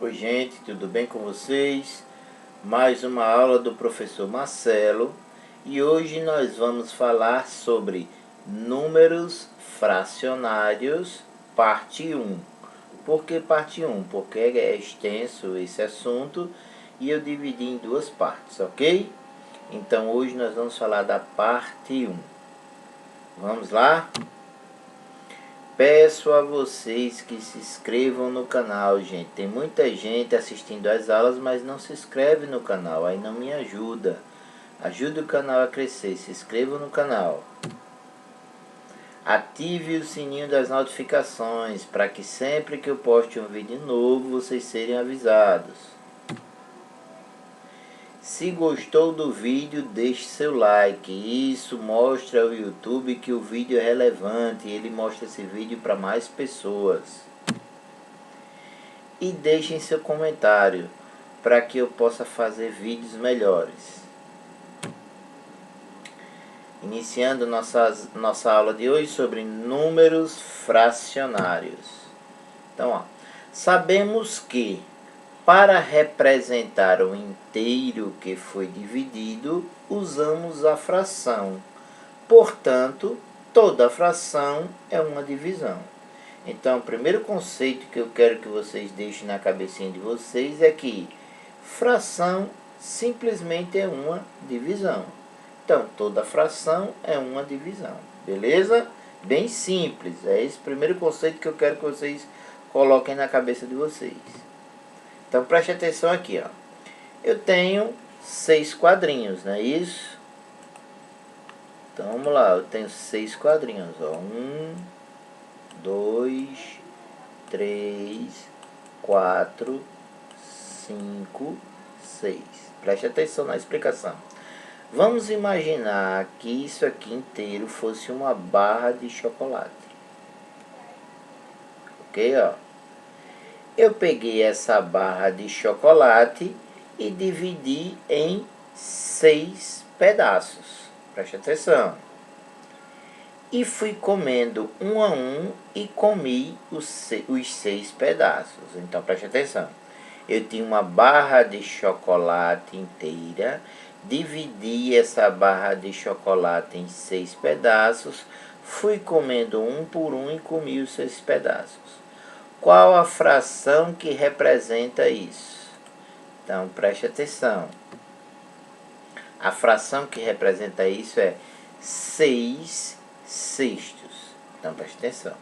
Oi gente, tudo bem com vocês? Mais uma aula do professor Marcelo e hoje nós vamos falar sobre números fracionários, parte 1. Por que parte 1? Porque é extenso esse assunto e eu dividi em duas partes, ok? Então hoje nós vamos falar da parte 1. Vamos lá? Peço a vocês que se inscrevam no canal, gente. Tem muita gente assistindo às aulas, mas não se inscreve no canal. Aí não me ajuda. Ajude o canal a crescer. Se inscreva no canal. Ative o sininho das notificações para que sempre que eu poste um vídeo novo, vocês serem avisados. Se gostou do vídeo, deixe seu like. Isso mostra ao YouTube que o vídeo é relevante. Ele mostra esse vídeo para mais pessoas. E deixem seu comentário para que eu possa fazer vídeos melhores. Iniciando nossa aula de hoje sobre números fracionários. Então, sabemos que para representar o inteiro que foi dividido, usamos a fração. Portanto, toda fração é uma divisão. Então, o primeiro conceito que eu quero que vocês deixem na cabecinha de vocês é que fração simplesmente é uma divisão. Então, toda fração é uma divisão. Beleza? Bem simples. É esse o primeiro conceito que eu quero que vocês coloquem na cabeça de vocês. Então, preste atenção aqui, ó. Eu tenho 6 quadrinhos, não é isso? Então, vamos lá. Eu tenho 6 quadrinhos, ó. 1, 2, 3, 4, 5, 6. Preste atenção na explicação. Vamos imaginar que isso aqui inteiro fosse uma barra de chocolate. Ok, ó. Eu peguei essa barra de chocolate e dividi em 6 pedaços. Preste atenção. E fui comendo um a um e comi os 6 pedaços. Então preste atenção. Eu tinha uma barra de chocolate inteira, dividi essa barra de chocolate em 6 pedaços, fui comendo um por um e comi os 6 pedaços. Qual a fração que representa isso? Então preste atenção. A fração que representa isso é 6 sextos. Então preste atenção.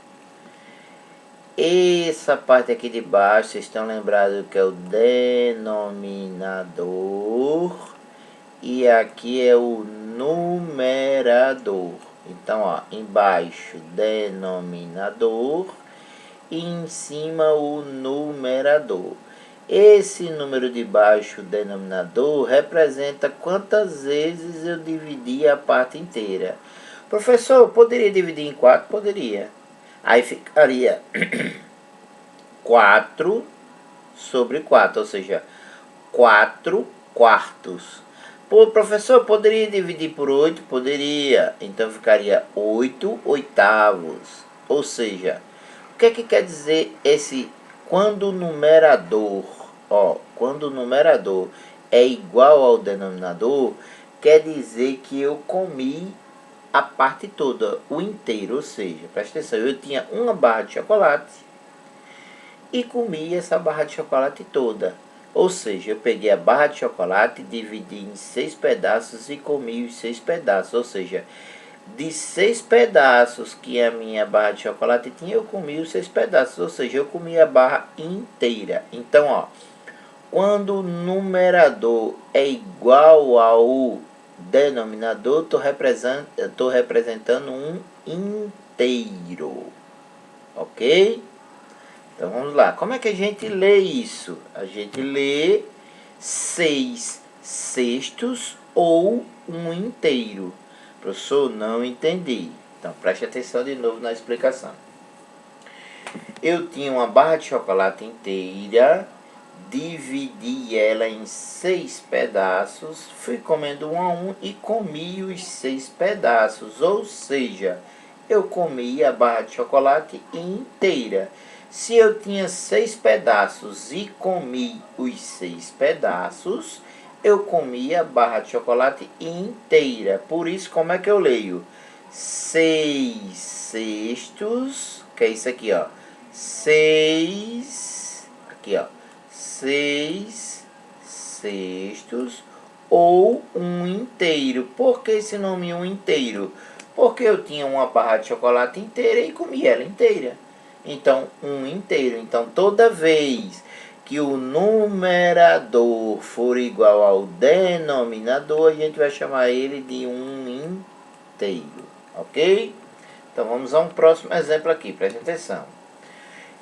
Essa parte aqui de baixo, vocês estão lembrados que é o denominador. E aqui é o numerador. Então, ó, embaixo denominador e em cima o numerador. Esse número de baixo, denominador, representa quantas vezes eu dividi a parte inteira. Professor, eu poderia dividir em 4? Poderia. Aí ficaria 4 sobre 4, ou seja, 4 quartos. Pô, professor, poderia dividir por 8? Poderia. Então ficaria 8 oitavos. Ou seja, o que é que quer dizer esse quando o numerador, quando o numerador é igual ao denominador, quer dizer que eu comi a parte toda, o inteiro, ou seja, presta atenção, eu tinha uma barra de chocolate e comi essa barra de chocolate toda. Ou seja, eu peguei a barra de chocolate, dividi em 6 pedaços e comi os 6 pedaços. Ou seja, de 6 pedaços que a minha barra de chocolate tinha, eu comi os 6 pedaços. Ou seja, eu comi a barra inteira. Então, ó, quando o numerador é igual ao denominador, estou representando um inteiro. Ok? Então vamos lá. Como é que a gente lê isso? A gente lê 6 sextos ou um inteiro. Professor, não entendi. Então preste atenção de novo na explicação. Eu tinha uma barra de chocolate inteira, dividi ela em 6 pedaços, fui comendo um a um e comi os 6 pedaços. Ou seja, eu comi a barra de chocolate inteira. Se eu tinha 6 pedaços e comi os 6 pedaços, eu comi a barra de chocolate inteira. Por isso, como é que eu leio? 6 cestos, que é isso aqui, ó. 6, aqui, ó. 6 cestos ou um inteiro. Por que esse nome um inteiro? Porque eu tinha uma barra de chocolate inteira e comi ela inteira. Então, um inteiro. Então, toda vez que o numerador for igual ao denominador, a gente vai chamar ele de um inteiro. Ok? Então, vamos a um próximo exemplo aqui. Preste atenção.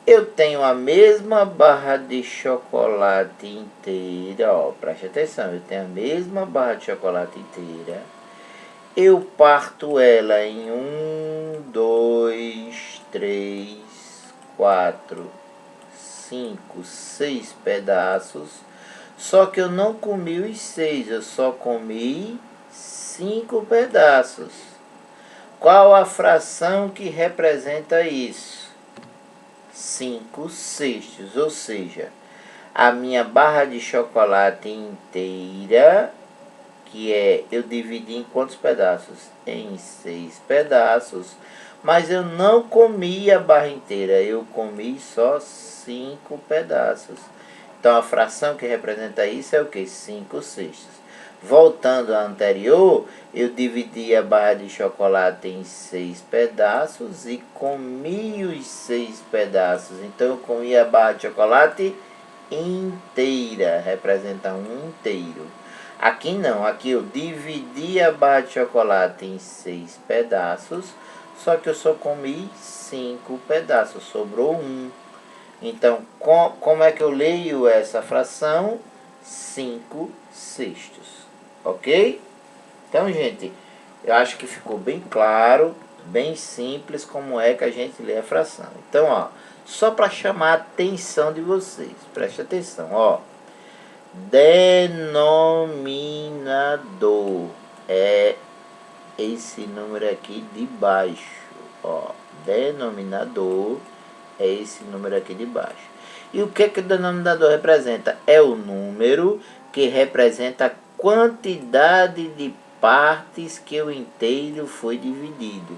Eu tenho a mesma barra de chocolate inteira. Ó, preste atenção. Eu tenho a mesma barra de chocolate inteira. Eu parto ela em 1, 2, 3, 4, 5, 6 pedaços. Só que eu não comi os 6, eu só comi 5 pedaços. Qual a fração que representa isso? 5 sextos, ou seja, a minha barra de chocolate inteira, que eu dividi em quantos pedaços? Em 6 pedaços. Mas eu não comi a barra inteira, eu comi só 5 pedaços. Então a fração que representa isso é o que? 5 sextos. Voltando ao anterior, eu dividi a barra de chocolate em 6 pedaços e comi os 6 pedaços. Então eu comi a barra de chocolate inteira, representa um inteiro. Aqui não, aqui eu dividi a barra de chocolate em 6 pedaços, só que eu só comi 5 pedaços, sobrou 1. Então, como é que eu leio essa fração? 5 sextos, ok? Então, gente, eu acho que ficou bem claro, bem simples como é que a gente lê a fração. Então, ó, só para chamar a atenção de vocês, preste atenção, ó. Denominador é esse número aqui de baixo, ó. Denominador é esse número aqui de baixo. E o que o denominador representa? É o número que representa a quantidade de partes que o inteiro foi dividido.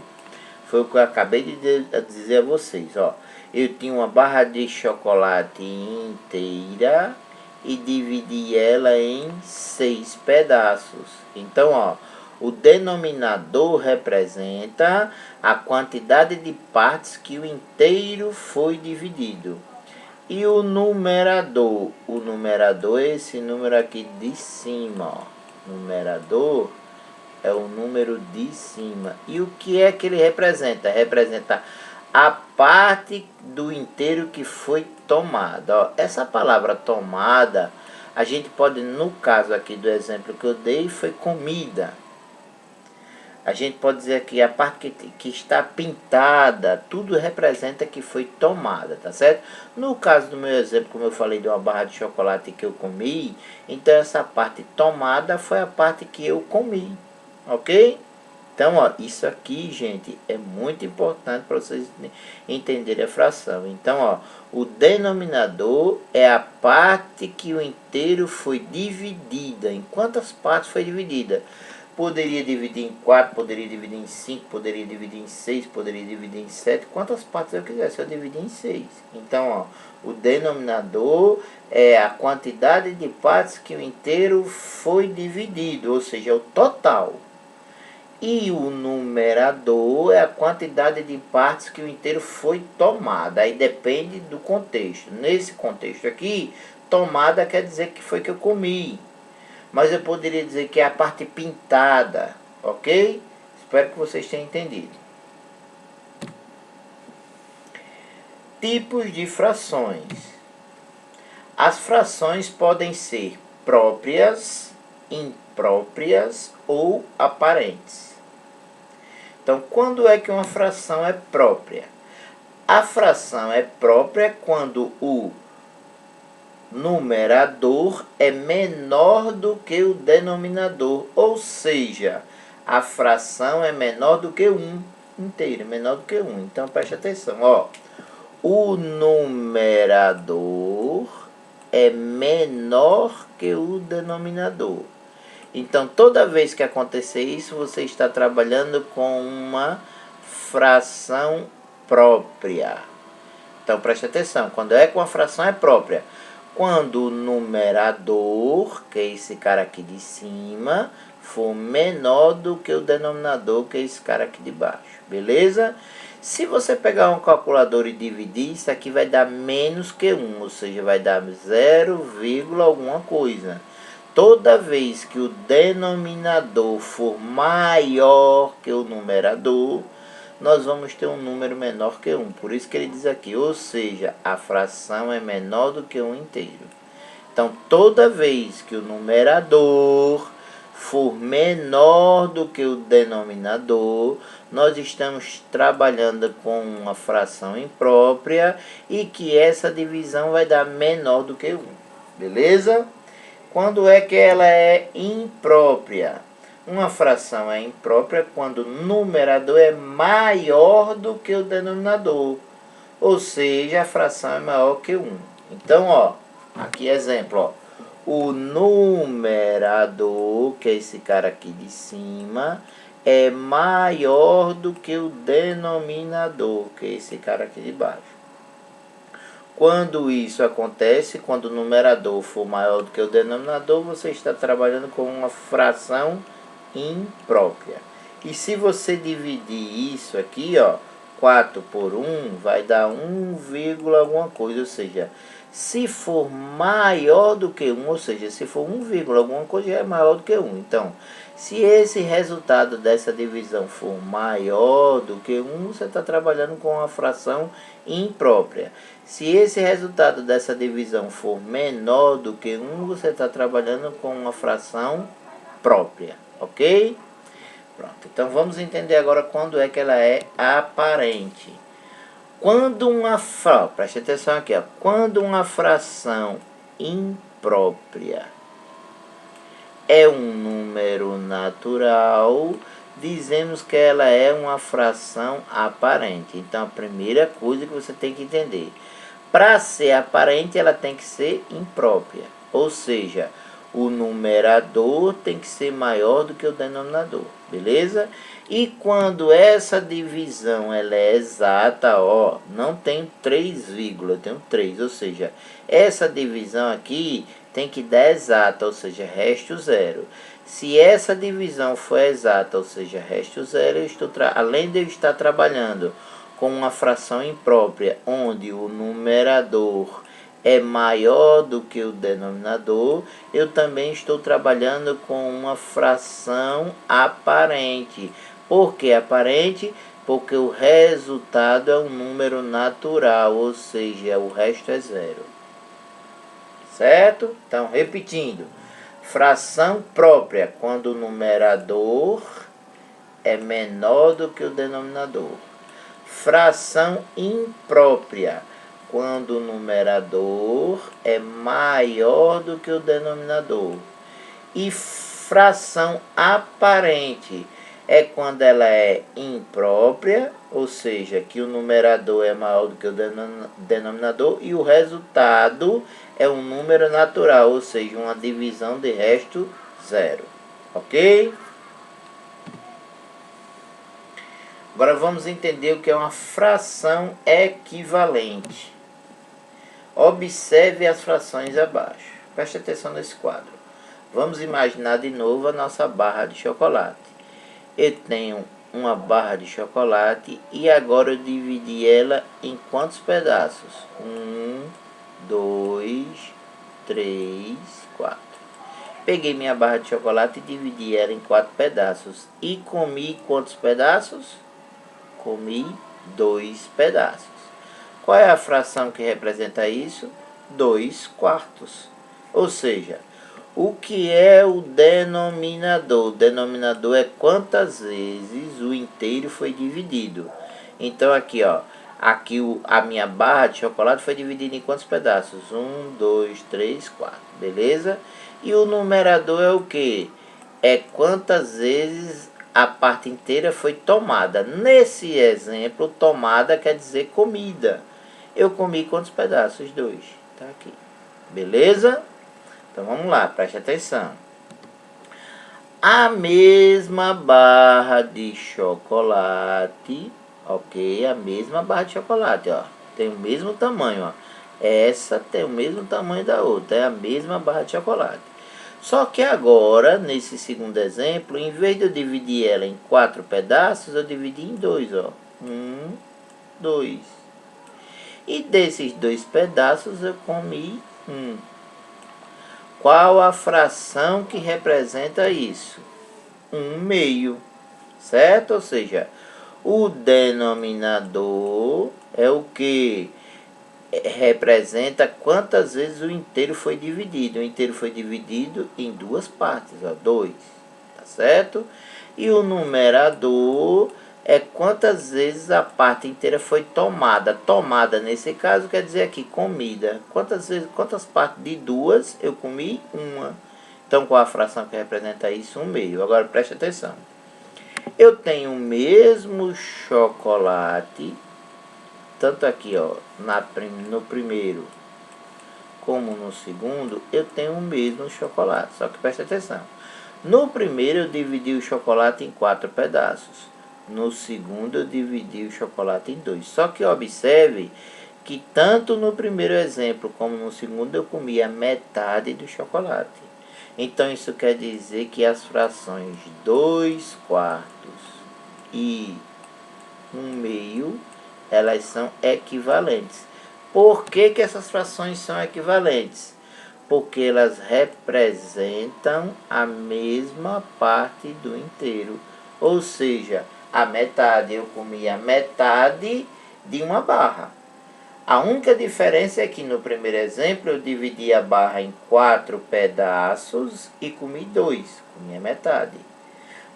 Foi o que eu acabei de dizer a vocês, ó. Eu tinha uma barra de chocolate inteira e dividi ela em 6 pedaços. Então, ó, o denominador representa a quantidade de partes que o inteiro foi dividido. E o numerador é esse número aqui de cima, ó. Numerador é o número de cima. E o que é que ele representa? Representa a parte do inteiro que foi tomada. Ó, essa palavra tomada, a gente pode, no caso aqui do exemplo que eu dei, foi comida. A gente pode dizer que a parte que está pintada, tudo representa que foi tomada, tá certo? No caso do meu exemplo, como eu falei de uma barra de chocolate que eu comi, então essa parte tomada foi a parte que eu comi, ok? Então, ó, isso aqui, gente, é muito importante para vocês entenderem a fração. Então, ó, o denominador é a parte que o inteiro foi dividida. Em quantas partes foi dividida? Poderia dividir em 4, poderia dividir em 5, poderia dividir em 6, poderia dividir em 7. Quantas partes eu quisesse, eu dividi em 6. Então, ó, o denominador é a quantidade de partes que o inteiro foi dividido, ou seja, o total. E o numerador é a quantidade de partes que o inteiro foi tomada. Aí depende do contexto. Nesse contexto aqui, tomada quer dizer que foi que eu comi. Mas eu poderia dizer que é a parte pintada, ok? Espero que vocês tenham entendido. Tipos de frações. As frações podem ser próprias, impróprias ou aparentes. Então, quando é que uma fração é própria? A fração é própria quando o numerador é menor do que o denominador, ou seja, a fração é menor do que 1 inteiro, menor do que 1. Então preste atenção, ó. o numerador é menor que o denominador. Então, toda vez que acontecer isso, você está trabalhando com uma fração própria. Então, preste atenção. Quando é com a fração é própria. Quando o numerador, que é esse cara aqui de cima, for menor do que o denominador, que é esse cara aqui de baixo. Beleza? Se você pegar um calculador e dividir, isso aqui vai dar menos que 1, ou seja, vai dar 0, alguma coisa. Toda vez que o denominador for maior que o numerador, nós vamos ter um número menor que 1. Por isso que ele diz aqui, ou seja, a fração é menor do que 1 inteiro. Então, toda vez que o numerador for menor do que o denominador, nós estamos trabalhando com uma fração imprópria e que essa divisão vai dar menor do que 1. Beleza? Quando é que ela é imprópria? Uma fração é imprópria quando o numerador é maior do que o denominador. Ou seja, a fração é maior que 1. Então, ó, aqui exemplo, ó. O numerador, que é esse cara aqui de cima, é maior do que o denominador, que é esse cara aqui de baixo. Quando isso acontece, quando o numerador for maior do que o denominador, você está trabalhando com uma fração imprópria. E se você dividir isso aqui, ó, 4 por 1, vai dar 1, alguma coisa, ou seja, se for maior do que 1, ou seja, se for 1, alguma coisa, já é maior do que 1. Então, se esse resultado dessa divisão for maior do que 1, você está trabalhando com uma fração imprópria. Se esse resultado dessa divisão for menor do que 1, você está trabalhando com uma fração própria, ok? Pronto, então vamos entender agora quando é que ela é aparente. Quando uma fração, preste atenção aqui, ó, quando uma fração imprópria é um número natural, dizemos que ela é uma fração aparente. Então, a primeira coisa que você tem que entender, para ser aparente, ela tem que ser imprópria. Ou seja, o numerador tem que ser maior do que o denominador. Beleza? E quando essa divisão ela é exata, ó, não tem 3, eu tenho 3. Ou seja, essa divisão aqui tem que dar exata, ou seja, resto 0. Se essa divisão for exata, ou seja, resto 0, além de eu estar trabalhando com uma fração imprópria, onde o numerador é maior do que o denominador, eu também estou trabalhando com uma fração aparente. Por que aparente? Porque o resultado é um número natural, ou seja, o resto é 0. Certo? Então, repetindo. Fração própria, quando o numerador é menor do que o denominador. Fração imprópria, quando o numerador é maior do que o denominador. E fração aparente é quando ela é imprópria, ou seja, que o numerador é maior do que o denominador e o resultado é um número natural, ou seja, uma divisão de resto 0. Ok? Agora vamos entender o que é uma fração equivalente. Observe as frações abaixo. Preste atenção nesse quadro. Vamos imaginar de novo a nossa barra de chocolate. Eu tenho uma barra de chocolate e agora eu dividi ela em quantos pedaços? 1, 2, 3, 4. Peguei minha barra de chocolate e dividi ela em 4 pedaços. E comi quantos pedaços? Comi 2 pedaços. Qual é a fração que representa isso? 2/4. Ou seja, o que é o denominador? O denominador é quantas vezes o inteiro foi dividido. Então aqui, ó, a minha barra de chocolate foi dividida em quantos pedaços? 1, 2, 3, 4. Beleza? E o numerador é o que? É quantas vezes a parte inteira foi tomada. Nesse exemplo, tomada quer dizer comida. eu comi quantos pedaços? 2. Tá aqui. Beleza? Então vamos lá, preste atenção. A mesma barra de chocolate, ok? A mesma barra de chocolate, ó. Tem o mesmo tamanho, ó. Essa tem o mesmo tamanho da outra, é a mesma barra de chocolate. Só que agora, nesse segundo exemplo, em vez de eu dividir ela em 4 pedaços, eu dividi em 2, ó. 1, 2. E desses 2 pedaços eu comi 1. Qual a fração que representa isso? 1/2, certo? Ou seja, o denominador é o que representa quantas vezes o inteiro foi dividido. O inteiro foi dividido em 2 partes, ó, 2, tá certo? E o numerador é quantas vezes a parte inteira foi tomada. Tomada, nesse caso, quer dizer aqui, comida. Quantas partes de 2 eu comi? 1. Então, qual a fração que representa isso? 1/2. Agora, preste atenção. Eu tenho o mesmo chocolate, tanto aqui, ó, no primeiro como no segundo, eu tenho o mesmo chocolate. Só que preste atenção. No primeiro, eu dividi o chocolate em 4 pedaços. No segundo, eu dividi o chocolate em 2. Só que observe que tanto no primeiro exemplo como no segundo, eu comi a metade do chocolate. Então, isso quer dizer que as frações 2/4 e 1/2, elas são equivalentes. Por que essas frações são equivalentes? Porque elas representam a mesma parte do inteiro. Ou seja, a metade, eu comi a metade de uma barra. A única diferença é que no primeiro exemplo eu dividi a barra em 4 pedaços e comi 2, comi a metade.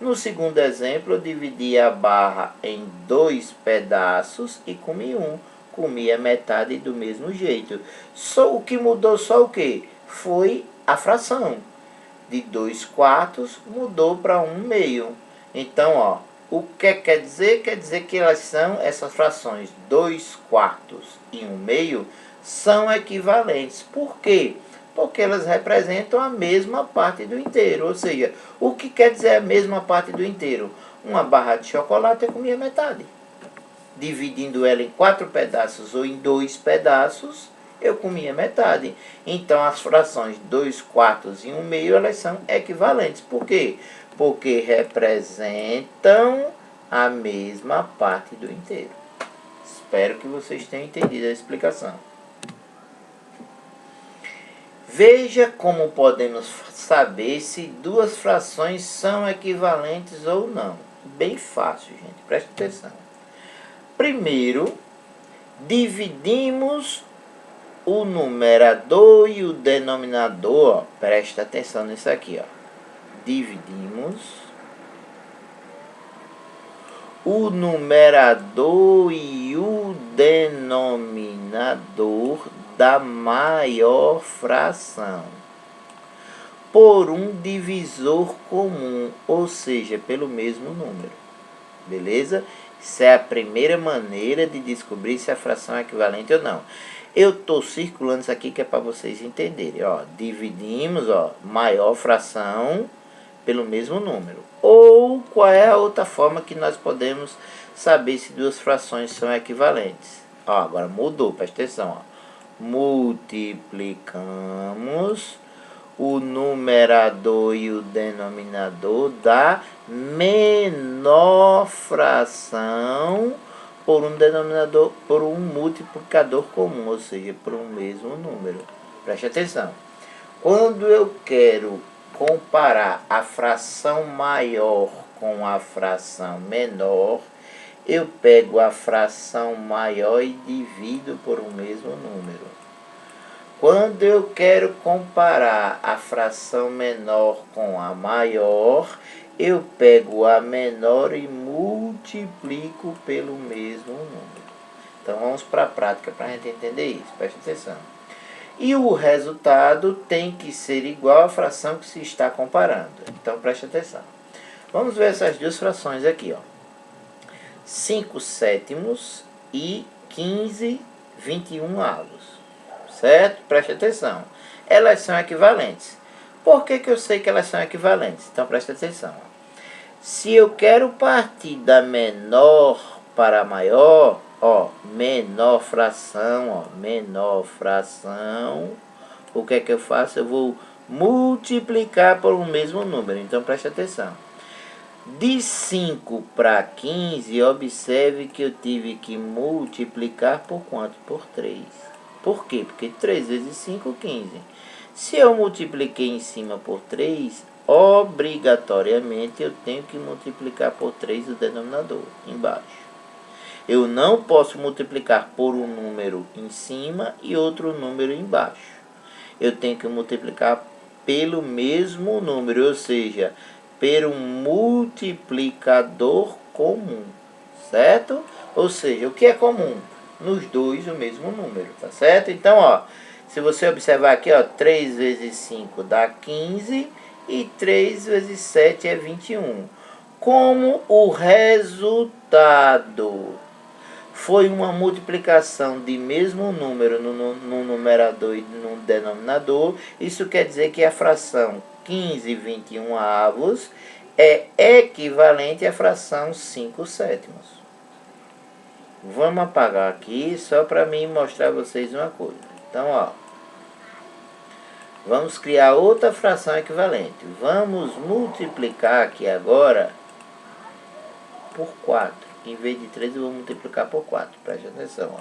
No segundo exemplo eu dividi a barra em 2 pedaços e comi 1, comi a metade do mesmo jeito. Só o que mudou só o que? Foi a fração. De 2/4 mudou para 1/2. Então, ó, o que quer dizer? Quer dizer que elas são, essas frações 2/4 e 1/2 são equivalentes. Por quê? Porque elas representam a mesma parte do inteiro. Ou seja, o que quer dizer a mesma parte do inteiro? Uma barra de chocolate eu comi a metade. Dividindo ela em 4 pedaços ou em 2 pedaços, eu comi a metade. Então, as frações 2/4 e 1/2, elas são equivalentes. Por quê? Porque representam a mesma parte do inteiro. Espero que vocês tenham entendido a explicação. Veja como podemos saber se 2 frações são equivalentes ou não. Bem fácil, gente. Preste atenção. Primeiro, dividimos o numerador e o denominador. Ó, presta atenção nisso aqui. Ó. Dividimos o numerador e o denominador da maior fração por um divisor comum, ou seja, pelo mesmo número. Beleza? Isso é a primeira maneira de descobrir se a fração é equivalente ou não. Eu estou circulando isso aqui que é para vocês entenderem. Ó, dividimos, ó, maior fração pelo mesmo número. Ou qual é a outra forma que nós podemos saber se 2 frações são equivalentes? Ó, agora mudou, presta atenção. Ó. Multiplicamos o numerador e o denominador da menor fração por um denominador, por um multiplicador comum, ou seja, por um mesmo número. Preste atenção. Quando eu quero comparar a fração maior com a fração menor, eu pego a fração maior e divido por um mesmo número. Quando eu quero comparar a fração menor com a maior, eu pego a menor e multiplico pelo mesmo número. Então vamos para a prática para a gente entender isso. Preste atenção. E o resultado tem que ser igual à fração que se está comparando. Então preste atenção. Vamos ver essas 2 frações aqui. Ó. 5/7 e 15/20. 21 avos. Certo? Preste atenção. Elas são equivalentes. Por que eu sei que elas são equivalentes? Então preste atenção. Se eu quero partir da menor para a maior, ó, menor fração, o que é que eu faço? Eu vou multiplicar por um mesmo número. Então preste atenção. De 5 para 15, observe que eu tive que multiplicar por quanto? Por 3. Por quê? Porque 3 vezes 5, 15. Se eu multipliquei em cima por 3, obrigatoriamente eu tenho que multiplicar por 3 o denominador, embaixo. Eu não posso multiplicar por um número em cima e outro número embaixo. Eu tenho que multiplicar pelo mesmo número, ou seja, pelo multiplicador comum, certo? Ou seja, o que é comum? Nos dois o mesmo número, tá certo? Então, ó, se você observar aqui, ó, 3 vezes 5 dá 15 e 3 vezes 7 é 21. Como o resultado foi uma multiplicação de mesmo número no numerador e no denominador, isso quer dizer que a fração 15 21 avos é equivalente à fração 5 sétimos. Vamos apagar aqui só para mim mostrar a vocês uma coisa. Então, ó, vamos criar outra fração equivalente. Vamos multiplicar aqui agora por 4. Em vez de 3 eu vou multiplicar por 4. Preste atenção, ó.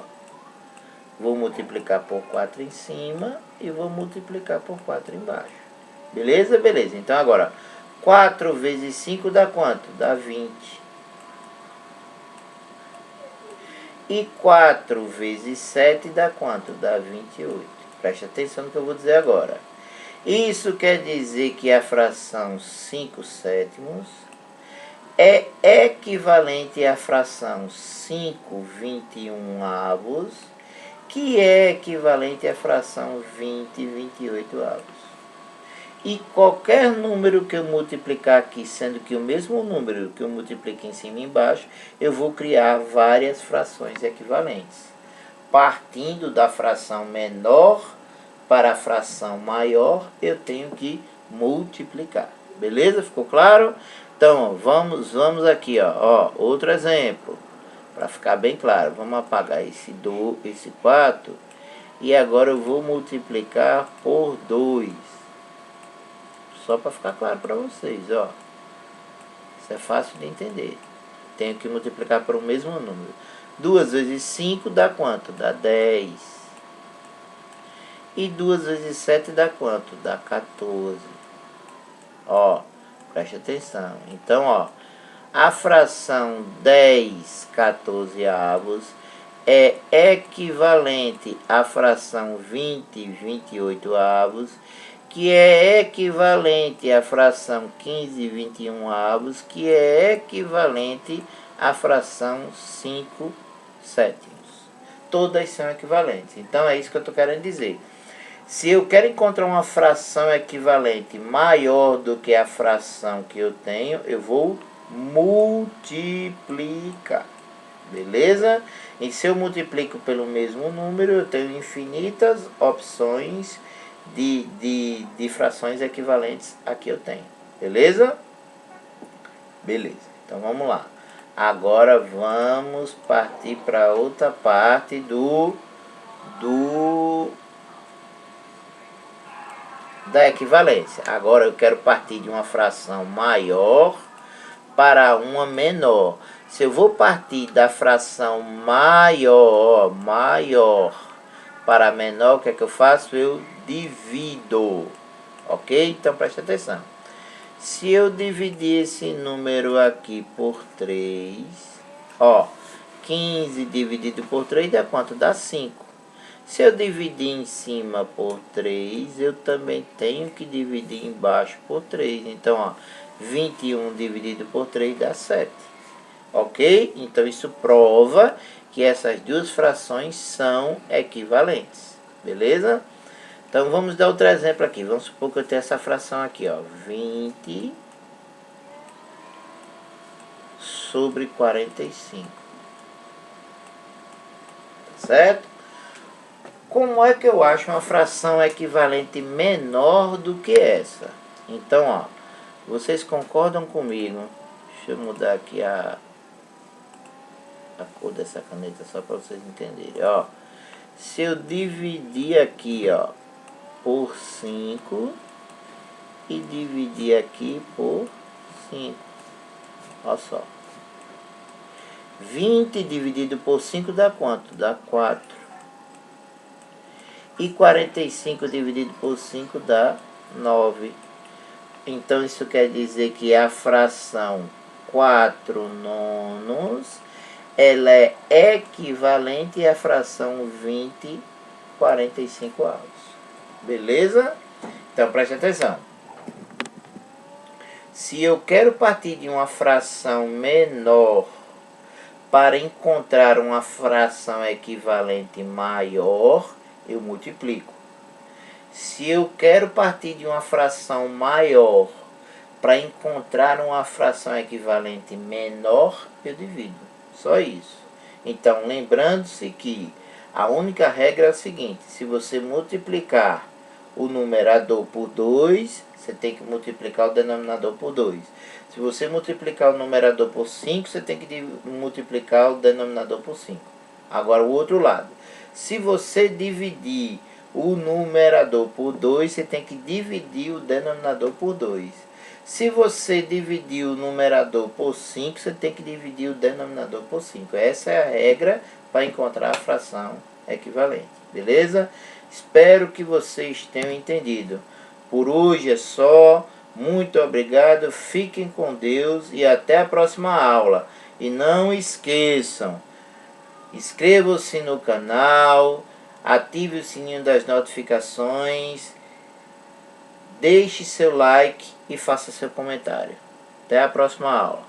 Vou multiplicar por 4 em cima e vou multiplicar por 4 embaixo. Beleza? Beleza. Então agora, 4 vezes 5 dá quanto? Dá 20. E 4 vezes 7 dá quanto? Dá 28. Preste atenção no que eu vou dizer agora. Isso quer dizer que a fração 5 sétimos é equivalente à fração 5 21 avos, que é equivalente à fração 20 28 avos. E qualquer número que eu multiplicar aqui, sendo que o mesmo número que eu multiplico em cima e embaixo, eu vou criar várias frações equivalentes. Partindo da fração menor para a fração maior, eu tenho que multiplicar. Beleza? Ficou claro? Então, vamos aqui, ó, outro exemplo, para ficar bem claro. Vamos apagar esse 4 e agora eu vou multiplicar por 2. Só para ficar claro para vocês, ó. Isso é fácil de entender. Tenho que multiplicar por o mesmo número. 2 vezes 5 dá quanto? Dá 10. E 2 vezes 7 dá quanto? Dá 14. Ó. Preste atenção. Então, ó, a fração 10 14 avos é equivalente à fração 20 28 avos, que é equivalente à fração 15 21 avos, que é equivalente à fração 5 sétimos. Todas são equivalentes. Então, é isso que eu estou querendo dizer. Se eu quero encontrar uma fração equivalente maior do que a fração que eu tenho, eu vou multiplicar. Beleza? E se eu multiplico pelo mesmo número, eu tenho infinitas opções de frações equivalentes a que eu tenho. Beleza? Beleza. Então vamos lá. Agora vamos partir para outra parte da equivalência. Agora eu quero partir de uma fração maior para uma menor. Se eu vou partir da fração maior para menor, o que é que eu faço? Eu divido. Ok? Então preste atenção. Se eu dividir esse número aqui por 3, ó, 15 dividido por 3 dá quanto? Dá 5. Se eu dividir em cima por 3, eu também tenho que dividir embaixo por 3. Então, ó, 21 dividido por 3 dá 7. Ok? Então, isso prova que essas duas frações são equivalentes. Beleza? Então, vamos dar outro exemplo aqui. Vamos supor que eu tenho essa fração aqui, ó, 20 sobre 45. Certo? Como é que eu acho uma fração equivalente menor do que essa? Então, ó, vocês concordam comigo? Deixa eu mudar aqui a cor dessa caneta só para vocês entenderem, ó. Se eu dividir aqui, ó, por 5 e dividir aqui por 5, olha só. 20 dividido por 5 dá quanto? Dá 4. E 45 dividido por 5 dá 9. Então isso quer dizer que a fração 4 nonos, ela é equivalente à fração 20 45 avos. Beleza? Então preste atenção. Se eu quero partir de uma fração menor para encontrar uma fração equivalente maior, eu multiplico. Se eu quero partir de uma fração maior para encontrar uma fração equivalente menor, eu divido. Só isso. Então, lembrando-se que a única regra é a seguinte: se você multiplicar o numerador por 2, você tem que multiplicar o denominador por 2. Se você multiplicar o numerador por 5, você tem que multiplicar o denominador por 5. Agora, o outro lado. Se você dividir o numerador por 2, você tem que dividir o denominador por 2. Se você dividir o numerador por 5, você tem que dividir o denominador por 5. Essa é a regra para encontrar a fração equivalente. Beleza? Espero que vocês tenham entendido. Por hoje é só. Muito obrigado. Fiquem com Deus e até a próxima aula. E não esqueçam, inscrevam-se no canal, ative o sininho das notificações, deixe seu like e faça seu comentário. Até a próxima aula.